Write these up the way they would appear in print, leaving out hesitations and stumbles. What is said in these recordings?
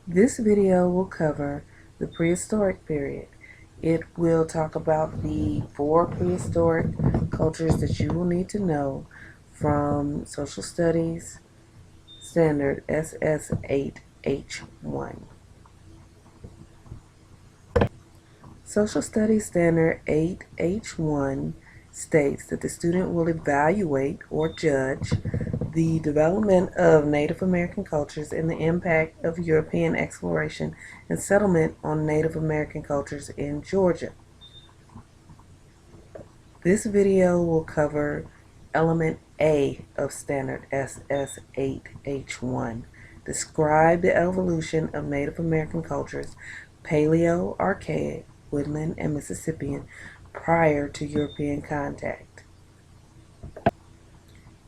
This video will cover the prehistoric period. It will talk about the 4 prehistoric cultures that you will need to know from Social Studies Standard SS8H1. Social Studies Standard 8H1 states that the student will evaluate or judge the development of Native American cultures and the impact of European exploration and settlement on Native American cultures in Georgia. This video will cover Element A of Standard SS8H1. Describe the evolution of Native American cultures, Paleo, Archaic, Woodland, and Mississippian, prior to European contact.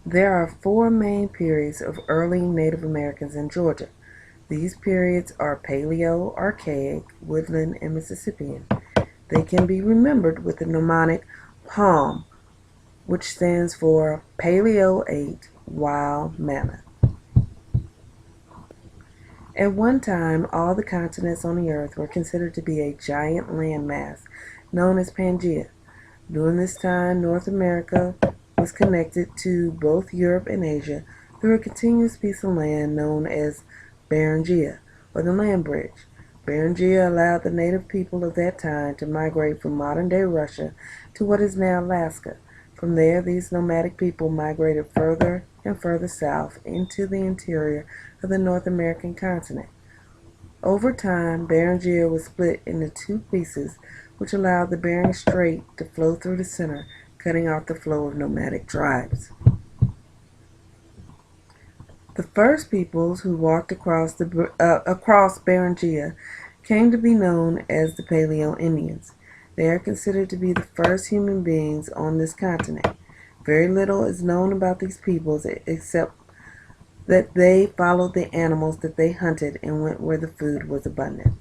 There are 4 main periods of early Native Americans in Georgia. These periods are Paleo, Archaic, Woodland, and Mississippian. They can be remembered with the mnemonic PALM, which stands for Paleo 8 Wild Mammoth. At one time, all the continents on the earth were considered to be a giant landmass known as Pangaea. During this time, North America was connected to both Europe and Asia through a continuous piece of land known as Beringia, or the land bridge. Beringia allowed the native people of that time to migrate from modern-day Russia to what is now Alaska. From there, these nomadic people migrated further and further south into the interior of the North American continent. Over time, Beringia was split into 2 pieces, which allowed the Bering Strait to flow through the center, cutting off the flow of nomadic tribes. The first peoples who walked across Beringia came to be known as the Paleo Indians. They are considered to be the first human beings on this continent. Very little is known about these peoples except that they followed the animals that they hunted and went where the food was abundant.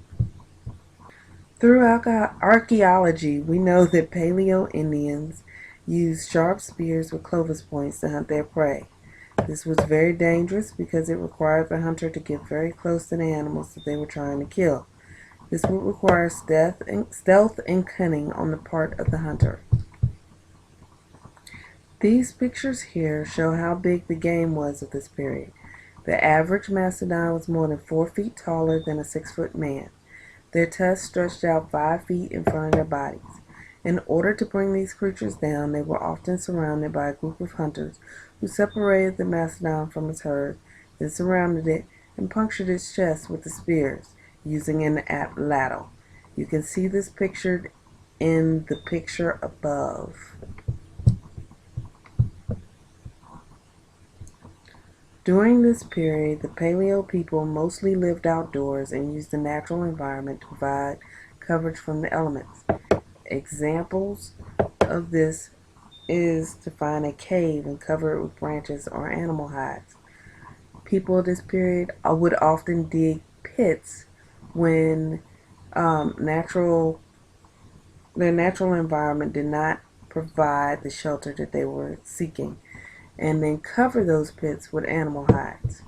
Through archaeology, we know that Paleo Indians used sharp spears with clovis points to hunt their prey. This was very dangerous because it required the hunter to get very close to the animals that they were trying to kill. This would require stealth and cunning on the part of the hunter. These pictures here show how big the game was of this period. The average mastodon was more than 4 feet taller than a 6-foot man. Their tusks stretched out 5 feet in front of their bodies. In order to bring these creatures down, they were often surrounded by a group of hunters who separated the mastodon from its herd, then surrounded it and punctured its chest with the spears, using an atlatl. You can see this pictured in the picture above. During this period, the Paleo people mostly lived outdoors and used the natural environment to provide coverage from the elements. Examples of this is to find a cave and cover it with branches or animal hides. People of this period would often dig pits when their natural environment did not provide the shelter that they were seeking, and then cover those pits with animal hides.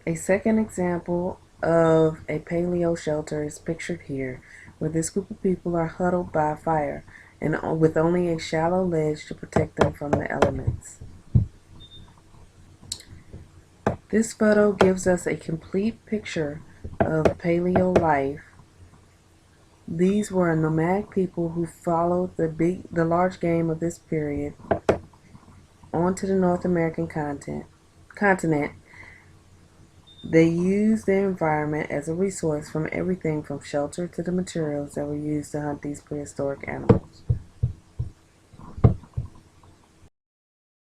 A second example of a paleo shelter is pictured here, where this group of people are huddled by a fire and with only a shallow ledge to protect them from the elements. This photo gives us a complete picture of paleo life. These were nomadic people who followed the large game of this period onto the North American continent. They used their environment as a resource from everything from shelter to the materials that were used to hunt these prehistoric animals.